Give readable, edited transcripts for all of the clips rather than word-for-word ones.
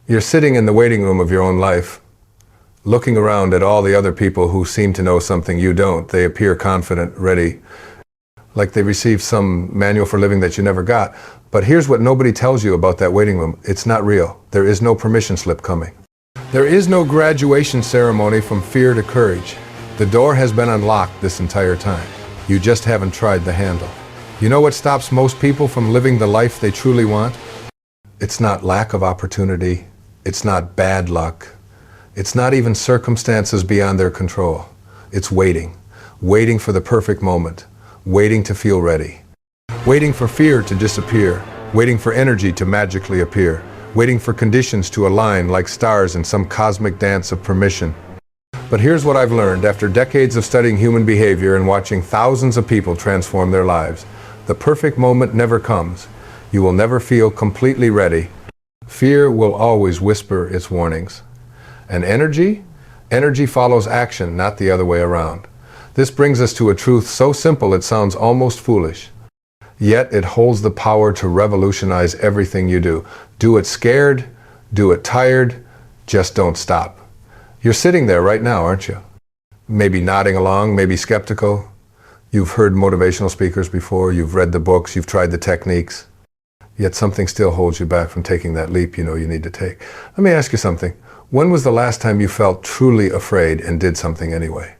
You're sitting in the waiting room of your own life, looking around at all the other people who seem to know something you don't. They appear confident, ready, like they received some manual for living that you never got. But here's what nobody tells you about that waiting room. It's not real. There is no permission slip coming. There is no graduation ceremony from fear to courage. The door has been unlocked this entire time. You just haven't tried the handle. You know what stops most people from living the life they truly want? It's not lack of opportunity. It's not bad luck. It's not even circumstances beyond their control. It's waiting. Waiting for the perfect moment. Waiting to feel ready. Waiting for fear to disappear. Waiting for energy to magically appear. Waiting for conditions to align like stars in some cosmic dance of permission. But here's what I've learned after decades of studying human behavior and watching thousands of people transform their lives. The perfect moment never comes. You will never feel completely ready. Fear will always whisper its warnings. And energy? Energy follows action, not the other way around. This brings us to a truth so simple it sounds almost foolish. Yet it holds the power to revolutionize everything you do. Do it scared, do it tired, just don't stop. You're sitting there right now, aren't you? Maybe nodding along, maybe skeptical. You've heard motivational speakers before, you've read the books, you've tried the techniques. Yet something still holds you back from taking that leap you know you need to take. Let me ask you something. When was the last time you felt truly afraid and did something anyway?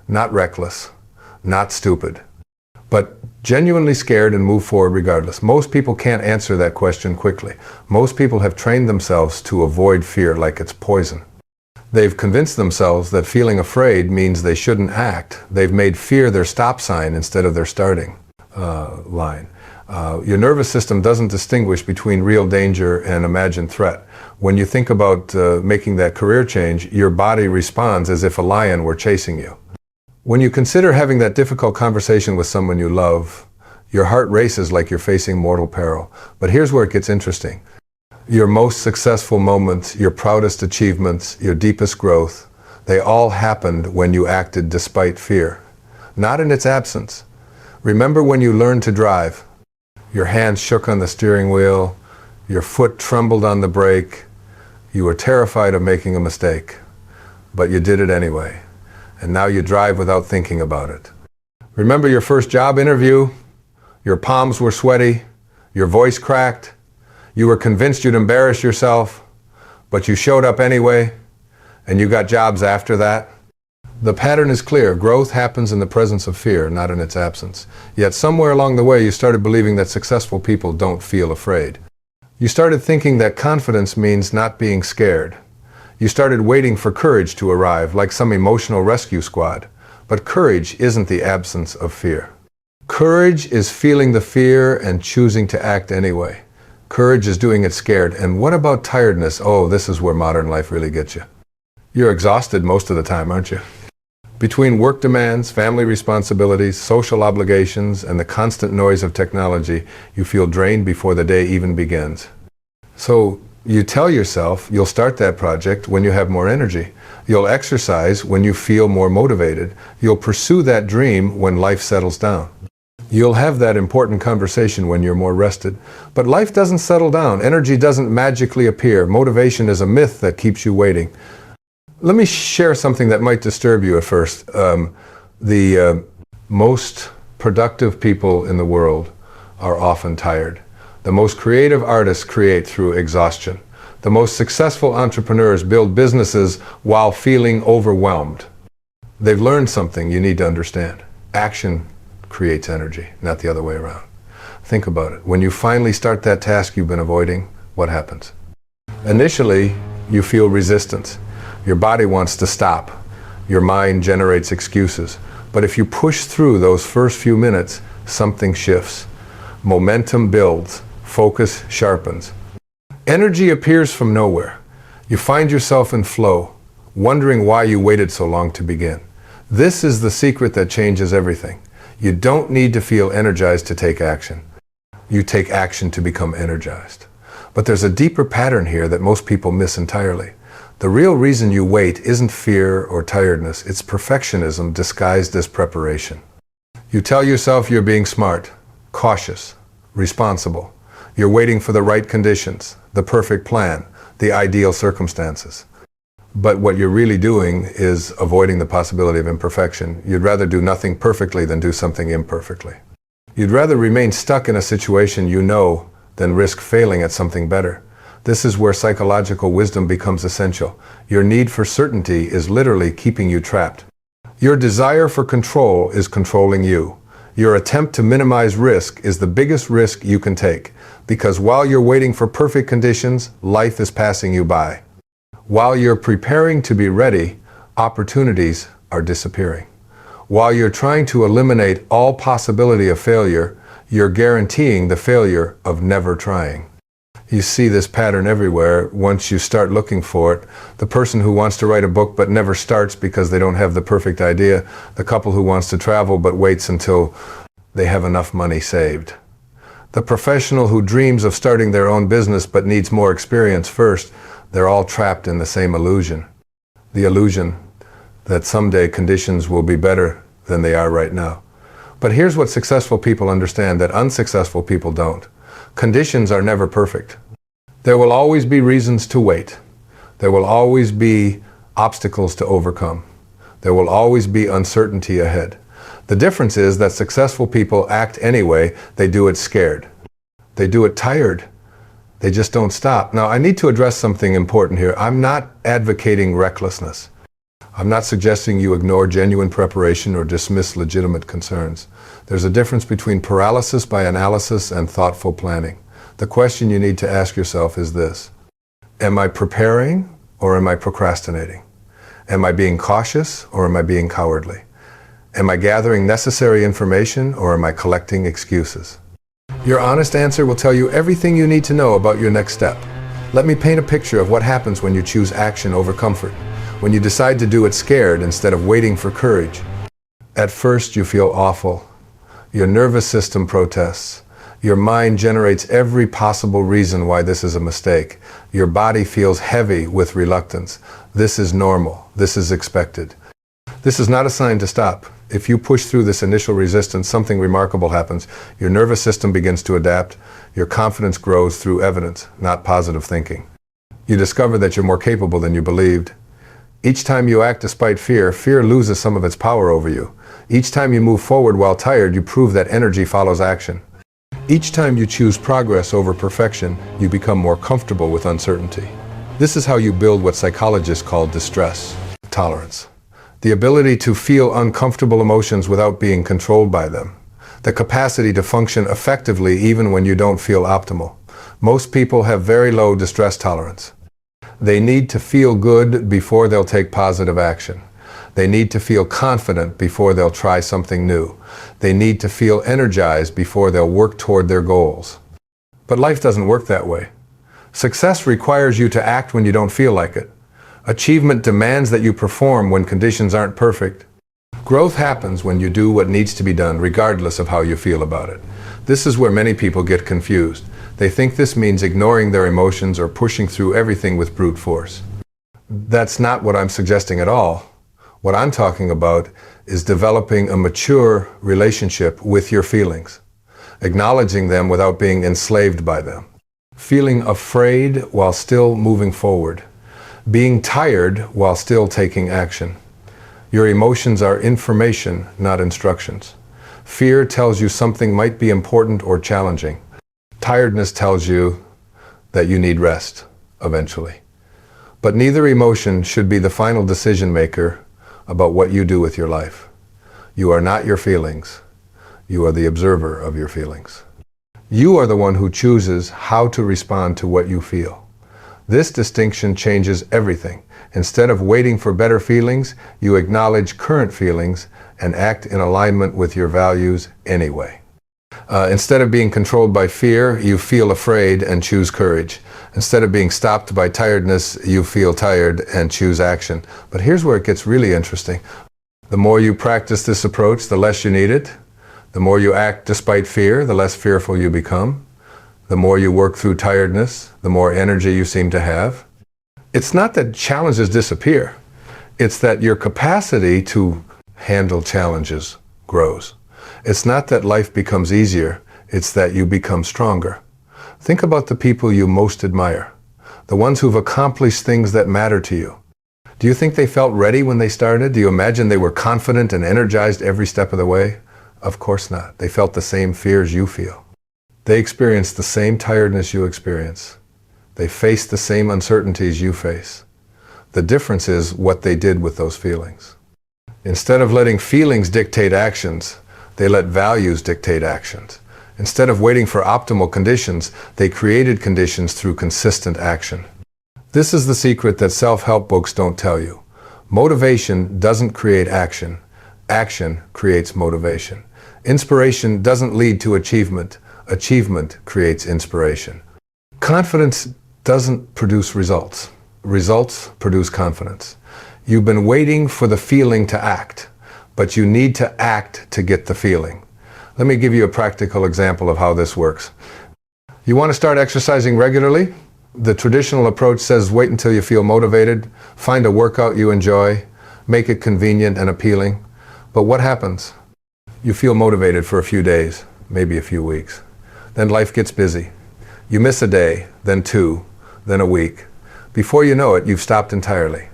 Not reckless, not stupid, but genuinely scared and moved forward regardless. Most people can't answer that question quickly. Most people have trained themselves to avoid fear like it's poison. They've convinced themselves that feeling afraid means they shouldn't act. They've made fear their stop sign instead of their starting line. Your nervous system doesn't distinguish between real danger and imagined threat. When you think about making that career change, your body responds as if a lion were chasing you. When you consider having that difficult conversation with someone you love, your heart races like you're facing mortal peril. But here's where it gets interesting. Your most successful moments, your proudest achievements, your deepest growth, they all happened when you acted despite fear, not in its absence. Remember when you learned to drive? Your hands shook on the steering wheel, your foot trembled on the brake, you were terrified of making a mistake, but you did it anyway. And now you drive without thinking about it. Remember your first job interview? Your palms were sweaty, your voice cracked, you were convinced you'd embarrass yourself, but you showed up anyway, and you got jobs after that. The pattern is clear. Growth happens in the presence of fear, not in its absence. Yet somewhere along the way you started believing that successful people don't feel afraid. You started thinking that confidence means not being scared. You started waiting for courage to arrive, like some emotional rescue squad. But courage isn't the absence of fear. Courage is feeling the fear and choosing to act anyway. Courage is doing it scared. And what about tiredness? Oh, this is where modern life really gets you. You're exhausted most of the time, aren't you? Between work demands, family responsibilities, social obligations, and the constant noise of technology, you feel drained before the day even begins. So you tell yourself you'll start that project when you have more energy. You'll exercise when you feel more motivated. You'll pursue that dream when life settles down. You'll have that important conversation when you're more rested. But life doesn't settle down. Energy doesn't magically appear. Motivation is a myth that keeps you waiting. Let me share something that might disturb you at first. The most productive people in the world are often tired. The most creative artists create through exhaustion. The most successful entrepreneurs build businesses while feeling overwhelmed. They've learned something you need to understand. Action creates energy, not the other way around. Think about it. When you finally start that task you've been avoiding, what happens? Initially, you feel resistance. Your body wants to stop. Your mind generates excuses. But if you push through those first few minutes, something shifts. Momentum builds. Focus sharpens. Energy appears from nowhere. You find yourself in flow, wondering why you waited so long to begin. This is the secret that changes everything. You don't need to feel energized to take action. You take action to become energized. But there's a deeper pattern here that most people miss entirely. The real reason you wait isn't fear or tiredness, it's perfectionism disguised as preparation. You tell yourself you're being smart, cautious, responsible. You're waiting for the right conditions, the perfect plan, the ideal circumstances. But what you're really doing is avoiding the possibility of imperfection. You'd rather do nothing perfectly than do something imperfectly. You'd rather remain stuck in a situation you know than risk failing at something better. This is where psychological wisdom becomes essential. Your need for certainty is literally keeping you trapped. Your desire for control is controlling you. Your attempt to minimize risk is the biggest risk you can take, because while you're waiting for perfect conditions, life is passing you by. While you're preparing to be ready, opportunities are disappearing. While you're trying to eliminate all possibility of failure, you're guaranteeing the failure of never trying. You see this pattern everywhere once you start looking for it. The person who wants to write a book but never starts because they don't have the perfect idea. The couple who wants to travel but waits until they have enough money saved. The professional who dreams of starting their own business but needs more experience first. They're all trapped in the same illusion. The illusion that someday conditions will be better than they are right now. But here's what successful people understand that unsuccessful people don't. Conditions are never perfect. There will always be reasons to wait. There will always be obstacles to overcome. There will always be uncertainty ahead. The difference is that successful people act anyway. They do it scared. They do it tired. They just don't stop. Now, I need to address something important here. I'm not advocating recklessness. I'm not suggesting you ignore genuine preparation or dismiss legitimate concerns. There's a difference between paralysis by analysis and thoughtful planning. The question you need to ask yourself is this: am I preparing or am I procrastinating? Am I being cautious or am I being cowardly? Am I gathering necessary information or am I collecting excuses? Your honest answer will tell you everything you need to know about your next step. Let me paint a picture of what happens when you choose action over comfort, when you decide to do it scared instead of waiting for courage. At first you feel awful. Your nervous system protests. Your mind generates every possible reason why this is a mistake. Your body feels heavy with reluctance. This is normal. This is expected. This is not a sign to stop. If you push through this initial resistance, something remarkable happens. Your nervous system begins to adapt. Your confidence grows through evidence, not positive thinking. You discover that you're more capable than you believed. Each time you act despite fear, fear loses some of its power over you. Each time you move forward while tired, you prove that energy follows action. Each time you choose progress over perfection, you become more comfortable with uncertainty. This is how you build what psychologists call distress tolerance. The ability to feel uncomfortable emotions without being controlled by them. The capacity to function effectively even when you don't feel optimal. Most people have very low distress tolerance. They need to feel good before they'll take positive action. They need to feel confident before they'll try something new. They need to feel energized before they'll work toward their goals. But life doesn't work that way. Success requires you to act when you don't feel like it. Achievement demands that you perform when conditions aren't perfect. Growth happens when you do what needs to be done, regardless of how you feel about it. This is where many people get confused. They think this means ignoring their emotions or pushing through everything with brute force. That's not what I'm suggesting at all. What I'm talking about is developing a mature relationship with your feelings, acknowledging them without being enslaved by them, feeling afraid while still moving forward, being tired while still taking action. Your emotions are information, not instructions. Fear tells you something might be important or challenging. Tiredness tells you that you need rest, eventually. But neither emotion should be the final decision maker about what you do with your life. You are not your feelings. You are the observer of your feelings. You are the one who chooses how to respond to what you feel. This distinction changes everything. Instead of waiting for better feelings, you acknowledge current feelings and act in alignment with your values anyway. Instead of being controlled by fear, you feel afraid and choose courage. Instead of being stopped by tiredness, you feel tired and choose action. But here's where it gets really interesting. The more you practice this approach, the less you need it. The more you act despite fear, the less fearful you become. The more you work through tiredness, the more energy you seem to have. It's not that challenges disappear. It's that your capacity to handle challenges grows. It's not that life becomes easier. It's that you become stronger. Think about the people you most admire. the ones who've accomplished things that matter to you. Do you think they felt ready when they started? Do you imagine they were confident and energized every step of the way? Of course not. They felt the same fears you feel. They experienced the same tiredness you experience. They faced the same uncertainties you face. The difference is what they did with those feelings. Instead of letting feelings dictate actions, they let values dictate actions. Instead of waiting for optimal conditions, they created conditions through consistent action. This is the secret that self-help books don't tell you. Motivation doesn't create action. Action creates motivation. Inspiration doesn't lead to achievement. Achievement creates inspiration. Confidence doesn't produce results. Results produce confidence. You've been waiting for the feeling to act, but you need to act to get the feeling. Let me give you a practical example of how this works. You want to start exercising regularly? The traditional approach says wait until you feel motivated, find a workout you enjoy, make it convenient and appealing. But what happens? You feel motivated for a few days, maybe a few weeks. Then life gets busy. You miss a day, then two, then a week. Before you know it, you've stopped entirely.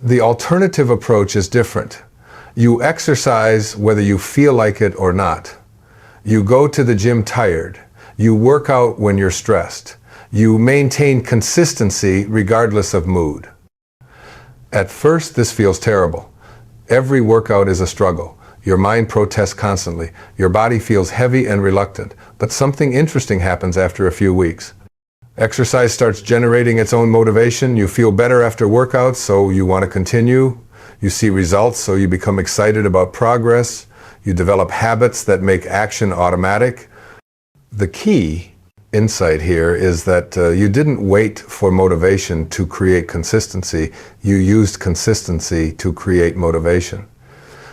The alternative approach is different. You exercise whether you feel like it or not. You go to the gym tired. You work out when you're stressed. You maintain consistency regardless of mood. At first, this feels terrible. Every workout is a struggle. Your mind protests constantly. Your body feels heavy and reluctant. But something interesting happens after a few weeks. Exercise starts generating its own motivation. You feel better after workouts, so you want to continue. You see results, so you become excited about progress. You develop habits that make action automatic. The key insight here is that you didn't wait for motivation to create consistency. You used consistency to create motivation.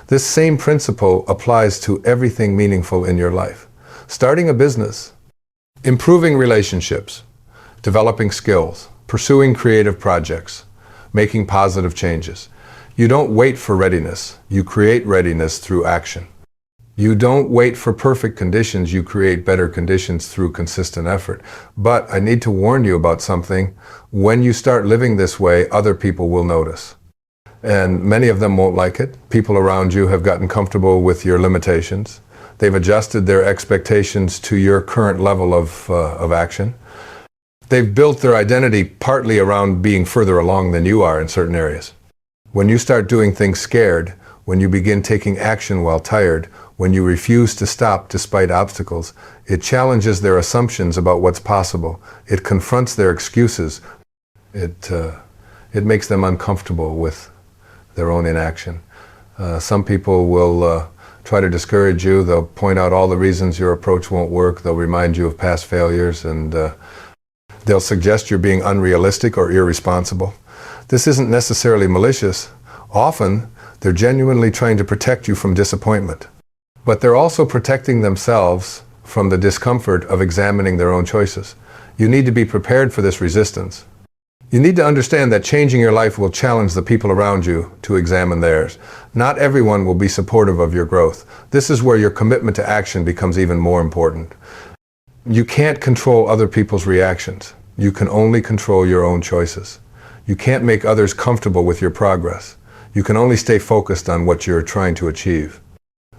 This same principle applies to everything meaningful in your life. Starting a business, improving relationships, developing skills, pursuing creative projects, making positive changes. You don't wait for readiness. You create readiness through action. You don't wait for perfect conditions. You create better conditions through consistent effort. But I need to warn you about something. When you start living this way, other people will notice. And many of them won't like it. People around you have gotten comfortable with your limitations. They've adjusted their expectations to your current level of action. They've built their identity partly around being further along than you are in certain areas. When you start doing things scared, when you begin taking action while tired, when you refuse to stop despite obstacles, it challenges their assumptions about what's possible. It confronts their excuses. It makes them uncomfortable with their own inaction. Some people will try to discourage you. They'll point out all the reasons your approach won't work. They'll remind you of past failures, and they'll suggest you're being unrealistic or irresponsible. This isn't necessarily malicious. Often, they're genuinely trying to protect you from disappointment. But they're also protecting themselves from the discomfort of examining their own choices. You need to be prepared for this resistance. You need to understand that changing your life will challenge the people around you to examine theirs. Not everyone will be supportive of your growth. This is where your commitment to action becomes even more important. You can't control other people's reactions. You can only control your own choices. You can't make others comfortable with your progress. You can only stay focused on what you're trying to achieve.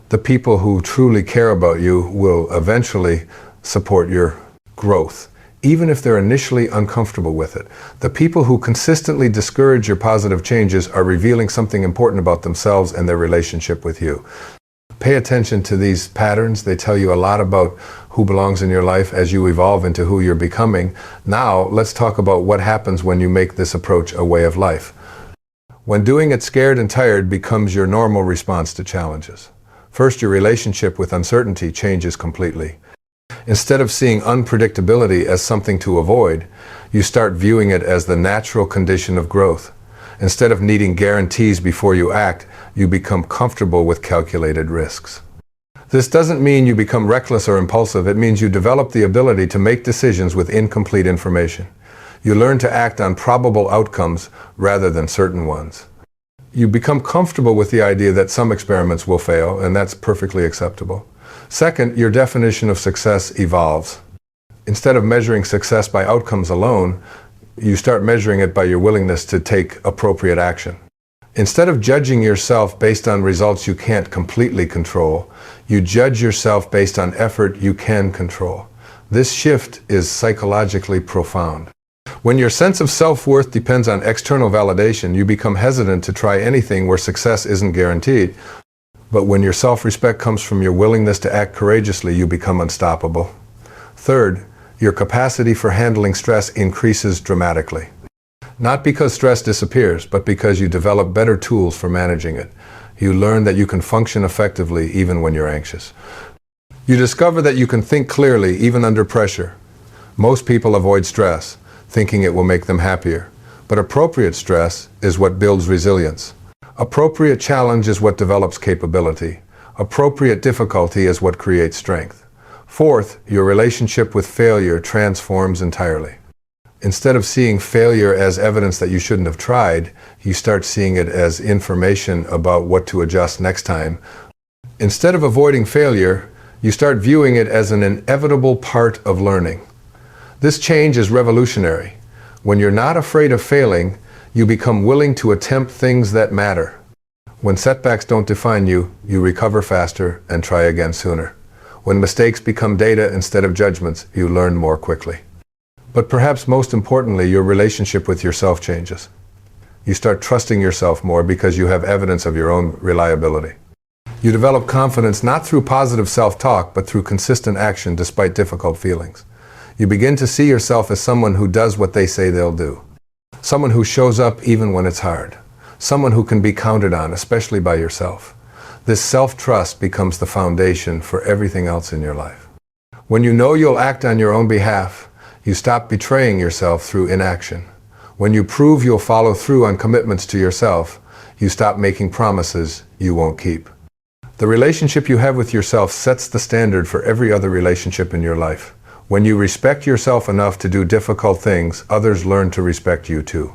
The people who truly care about you will eventually support your growth, even if they're initially uncomfortable with it. The people who consistently discourage your positive changes are revealing something important about themselves and their relationship with you. Pay attention to these patterns. They tell you a lot about who belongs in your life as you evolve into who you're becoming. Now, let's talk about what happens when you make this approach a way of life. When doing it scared and tired becomes your normal response to challenges. First, your relationship with uncertainty changes completely. Instead of seeing unpredictability as something to avoid, you start viewing it as the natural condition of growth. Instead of needing guarantees before you act, you become comfortable with calculated risks. This doesn't mean you become reckless or impulsive. It means you develop the ability to make decisions with incomplete information. You learn to act on probable outcomes rather than certain ones. You become comfortable with the idea that some experiments will fail, and that's perfectly acceptable. Second, your definition of success evolves. Instead of measuring success by outcomes alone, You start measuring it by your willingness to take appropriate action. Instead of judging yourself based on results you can't completely control, you judge yourself based on effort you can control. This shift is psychologically profound. When your sense of self-worth depends on external validation, you become hesitant to try anything where success isn't guaranteed. But when your self-respect comes from your willingness to act courageously, you become unstoppable. Third, your capacity for handling stress increases dramatically. Not because stress disappears, but because you develop better tools for managing it. You learn that you can function effectively even when you're anxious. You discover that you can think clearly even under pressure. Most people avoid stress, thinking it will make them happier. But appropriate stress is what builds resilience. Appropriate challenge is what develops capability. Appropriate difficulty is what creates strength. Fourth, your relationship with failure transforms entirely. Instead of seeing failure as evidence that you shouldn't have tried, you start seeing it as information about what to adjust next time. Instead of avoiding failure, you start viewing it as an inevitable part of learning. This change is revolutionary. When you're not afraid of failing, you become willing to attempt things that matter. When setbacks don't define you, you recover faster and try again sooner. When mistakes become data instead of judgments, you learn more quickly. But perhaps most importantly, your relationship with yourself changes. You start trusting yourself more because you have evidence of your own reliability. You develop confidence not through positive self-talk, but through consistent action despite difficult feelings. You begin to see yourself as someone who does what they say they'll do. Someone who shows up even when it's hard. Someone who can be counted on, especially by yourself. This self-trust becomes the foundation for everything else in your life. When you know you'll act on your own behalf, you stop betraying yourself through inaction. When you prove you'll follow through on commitments to yourself, you stop making promises you won't keep. The relationship you have with yourself sets the standard for every other relationship in your life. When you respect yourself enough to do difficult things, others learn to respect you too.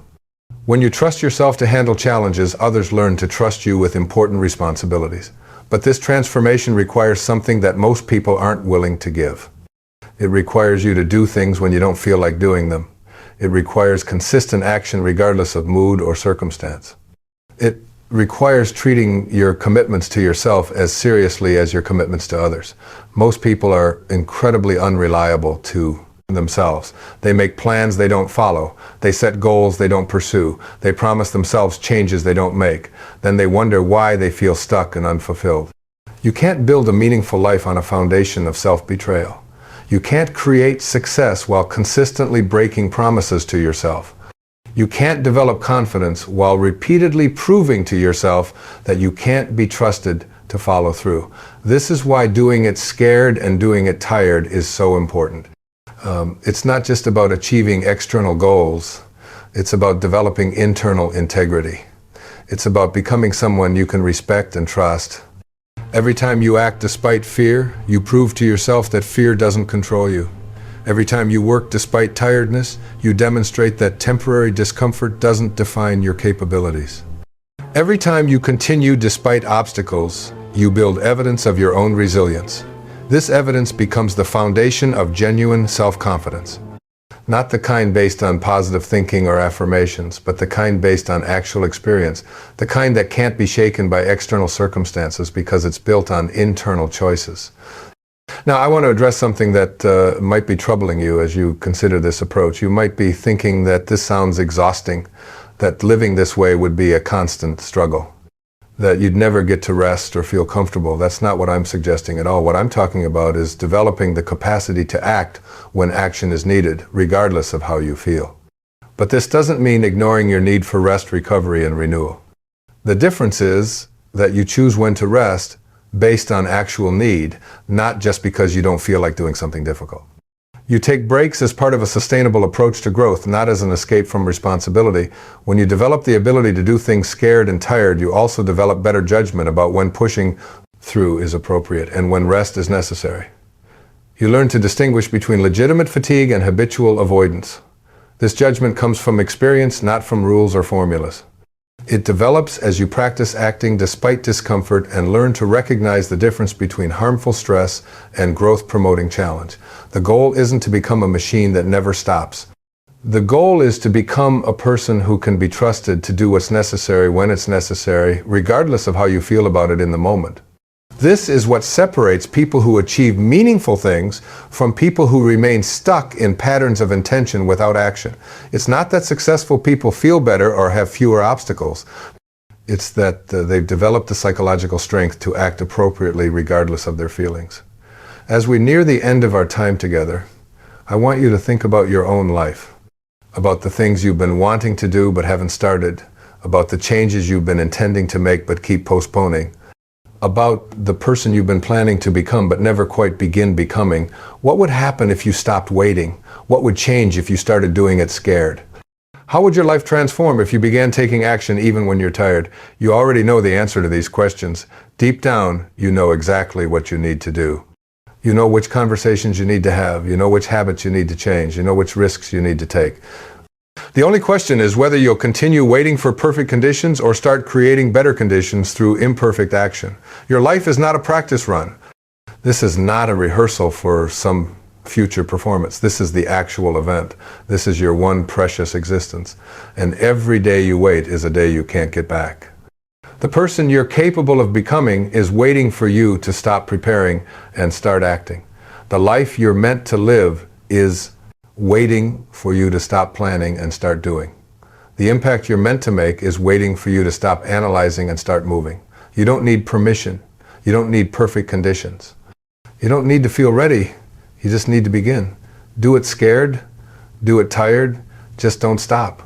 When you trust yourself to handle challenges, others learn to trust you with important responsibilities. But this transformation requires something that most people aren't willing to give. It requires you to do things when you don't feel like doing them. It requires consistent action regardless of mood or circumstance. It requires treating your commitments to yourself as seriously as your commitments to others. Most people are incredibly unreliable to themselves. They make plans they don't follow. They set goals they don't pursue. They promise themselves changes they don't make. Then they wonder why they feel stuck and unfulfilled. You can't build a meaningful life on a foundation of self-betrayal. You can't create success while consistently breaking promises to yourself. You can't develop confidence while repeatedly proving to yourself that you can't be trusted to follow through. This is why doing it scared and doing it tired is so important. It's not just about achieving external goals. It's about developing internal integrity. It's about becoming someone you can respect and trust. Every time you act despite fear, you prove to yourself that fear doesn't control you. Every time you work despite tiredness, you demonstrate that temporary discomfort doesn't define your capabilities. Every time you continue despite obstacles, you build evidence of your own resilience. This evidence becomes the foundation of genuine self-confidence. Not the kind based on positive thinking or affirmations, but the kind based on actual experience. The kind that can't be shaken by external circumstances because it's built on internal choices. Now, I want to address something that might be troubling you as you consider this approach. You might be thinking that this sounds exhausting, that living this way would be a constant struggle, that you'd never get to rest or feel comfortable. That's not what I'm suggesting at all. What I'm talking about is developing the capacity to act when action is needed, regardless of how you feel. But this doesn't mean ignoring your need for rest, recovery, and renewal. The difference is that you choose when to rest based on actual need, not just because you don't feel like doing something difficult. You take breaks as part of a sustainable approach to growth, not as an escape from responsibility. When you develop the ability to do things scared and tired, you also develop better judgment about when pushing through is appropriate and when rest is necessary. You learn to distinguish between legitimate fatigue and habitual avoidance. This judgment comes from experience, not from rules or formulas. It develops as you practice acting despite discomfort and learn to recognize the difference between harmful stress and growth-promoting challenge. The goal isn't to become a machine that never stops. The goal is to become a person who can be trusted to do what's necessary when it's necessary, regardless of how you feel about it in the moment. This is what separates people who achieve meaningful things from people who remain stuck in patterns of intention without action. It's not that successful people feel better or have fewer obstacles. It's that they've developed the psychological strength to act appropriately regardless of their feelings. As we near the end of our time together, I want you to think about your own life, about the things you've been wanting to do but haven't started, about the changes you've been intending to make but keep postponing, about the person you've been planning to become but never quite begin becoming. What would happen if you stopped waiting? What would change if you started doing it scared? How would your life transform if you began taking action even when you're tired? You already know the answer to these questions. Deep down, you know exactly what you need to do. You know which conversations you need to have. You know which habits you need to change. You know which risks you need to take. The only question is whether you'll continue waiting for perfect conditions or start creating better conditions through imperfect action. Your life is not a practice run. This is not a rehearsal for some future performance. This is the actual event. This is your one precious existence. And every day you wait is a day you can't get back. The person you're capable of becoming is waiting for you to stop preparing and start acting. The life you're meant to live is waiting for you to stop planning and start doing. The impact you're meant to make is waiting for you to stop analyzing and start moving. You don't need permission. You don't need perfect conditions. You don't need to feel ready. You just need to begin. Do it scared. Do it tired. Just don't stop.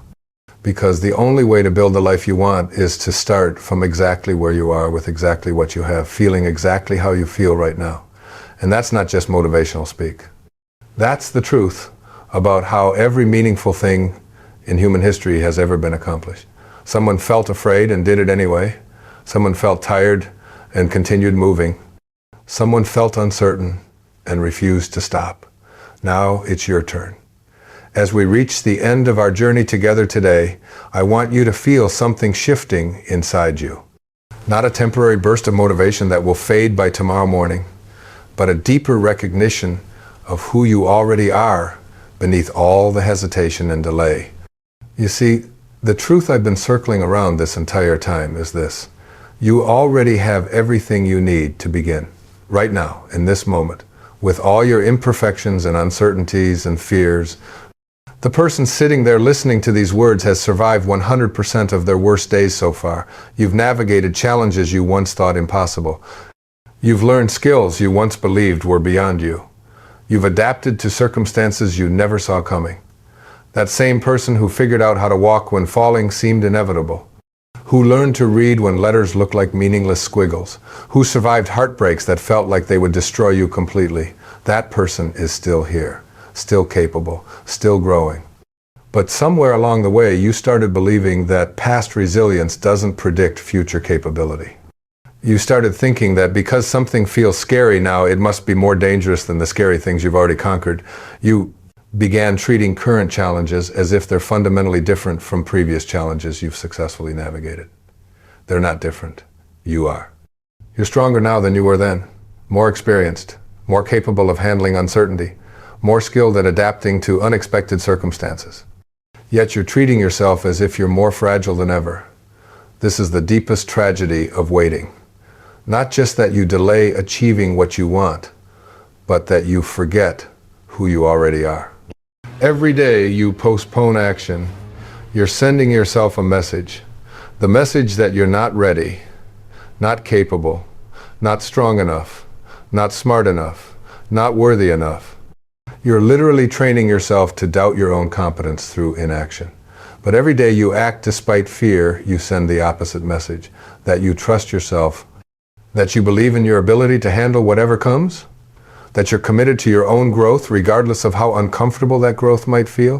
Because the only way to build the life you want is to start from exactly where you are with exactly what you have, feeling exactly how you feel right now. And that's not just motivational speak. That's the truth about how every meaningful thing in human history has ever been accomplished. Someone felt afraid and did it anyway. Someone felt tired and continued moving. Someone felt uncertain and refused to stop. Now it's your turn. As we reach the end of our journey together today, I want you to feel something shifting inside you. Not a temporary burst of motivation that will fade by tomorrow morning, but a deeper recognition of who you already are beneath all the hesitation and delay. You see, the truth I've been circling around this entire time is this. You already have everything you need to begin, right now, in this moment, with all your imperfections and uncertainties and fears. The person sitting there listening to these words has survived 100% of their worst days so far. You've navigated challenges you once thought impossible. You've learned skills you once believed were beyond you. You've adapted to circumstances you never saw coming. That same person who figured out how to walk when falling seemed inevitable. Who learned to read when letters looked like meaningless squiggles. Who survived heartbreaks that felt like they would destroy you completely. That person is still here. Still capable, still growing. But somewhere along the way, you started believing that past resilience doesn't predict future capability. You started thinking that because something feels scary now, it must be more dangerous than the scary things you've already conquered. You began treating current challenges as if they're fundamentally different from previous challenges you've successfully navigated. They're not different. You are. You're stronger now than you were then. More experienced, more capable of handling uncertainty, more skilled at adapting to unexpected circumstances. Yet you're treating yourself as if you're more fragile than ever. This is the deepest tragedy of waiting. Not just that you delay achieving what you want, but that you forget who you already are. Every day you postpone action, you're sending yourself a message. The message that you're not ready, not capable, not strong enough, not smart enough, not worthy enough. You're literally training yourself to doubt your own competence through inaction. But every day you act despite fear, you send the opposite message. That you trust yourself, that you believe in your ability to handle whatever comes, that you're committed to your own growth regardless of how uncomfortable that growth might feel.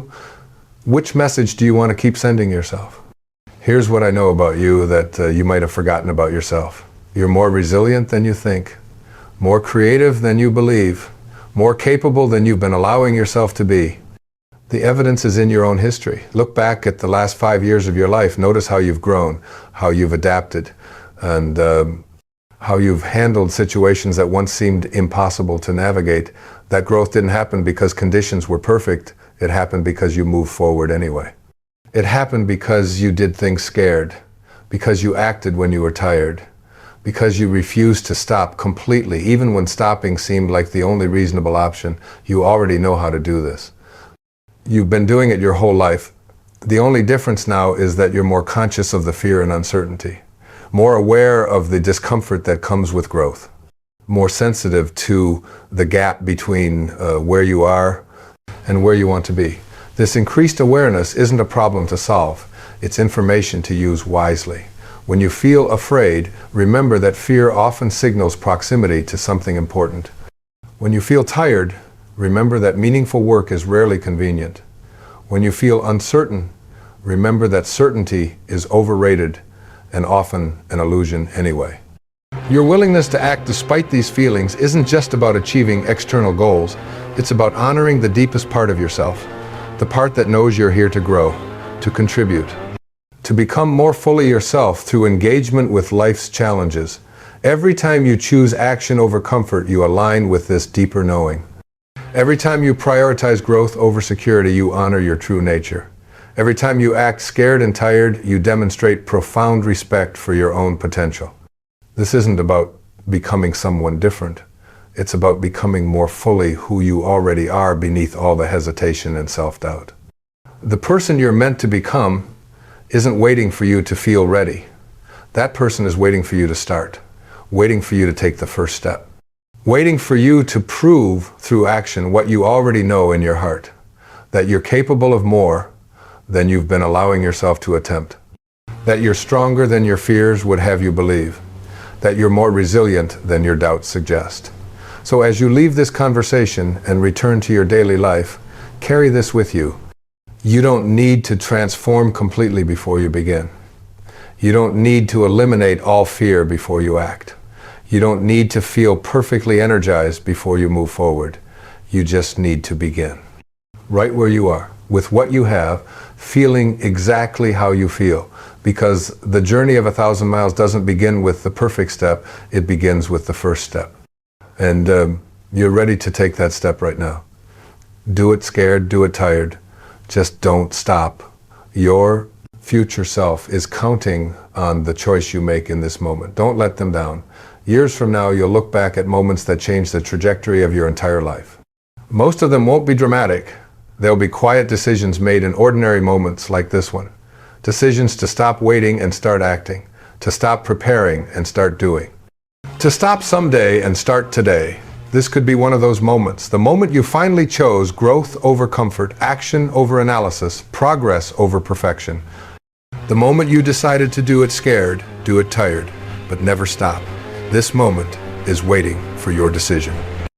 Which message do you want to keep sending yourself? Here's what I know about you that you might have forgotten about yourself. You're more resilient than you think, more creative than you believe, more capable than you've been allowing yourself to be. The evidence is in your own history. Look back at the last 5 years of your life. Notice how you've grown, how you've adapted, and how you've handled situations that once seemed impossible to navigate. That growth didn't happen because conditions were perfect. It happened because you moved forward anyway. It happened because you did things scared, because you acted when you were tired, because you refused to stop completely, even when stopping seemed like the only reasonable option. You already know how to do this. You've been doing it your whole life. The only difference now is that you're more conscious of the fear and uncertainty, more aware of the discomfort that comes with growth, more sensitive to the gap between where you are and where you want to be. This increased awareness isn't a problem to solve. It's information to use wisely. When you feel afraid, remember that fear often signals proximity to something important. When you feel tired, remember that meaningful work is rarely convenient. When you feel uncertain, remember that certainty is overrated and often an illusion anyway. Your willingness to act despite these feelings isn't just about achieving external goals. It's about honoring the deepest part of yourself, the part that knows you're here to grow, to contribute, to become more fully yourself through engagement with life's challenges. Every time you choose action over comfort, you align with this deeper knowing. Every time you prioritize growth over security, you honor your true nature. Every time you act scared and tired, you demonstrate profound respect for your own potential. This isn't about becoming someone different. It's about becoming more fully who you already are beneath all the hesitation and self-doubt. The person you're meant to become isn't waiting for you to feel ready. That person is waiting for you to start, waiting for you to take the first step, waiting for you to prove through action what you already know in your heart, that you're capable of more than you've been allowing yourself to attempt, that you're stronger than your fears would have you believe, that you're more resilient than your doubts suggest. So as you leave this conversation and return to your daily life, carry this with you. You don't need to transform completely before you begin. You don't need to eliminate all fear before you act. You don't need to feel perfectly energized before you move forward. You just need to begin. Right where you are, with what you have, feeling exactly how you feel. Because the journey of 1,000 miles doesn't begin with the perfect step, it begins with the first step. And you're ready to take that step right now. Do it scared, do it tired. Just don't stop. Your future self is counting on the choice you make in this moment. Don't let them down. Years from now, you'll look back at moments that changed the trajectory of your entire life. Most of them won't be dramatic. They'll be quiet decisions made in ordinary moments like this one. Decisions to stop waiting and start acting. To stop preparing and start doing. To stop someday and start today. This could be one of those moments. The moment you finally chose growth over comfort, action over analysis, progress over perfection. The moment you decided to do it scared, do it tired, but never stop. This moment is waiting for your decision.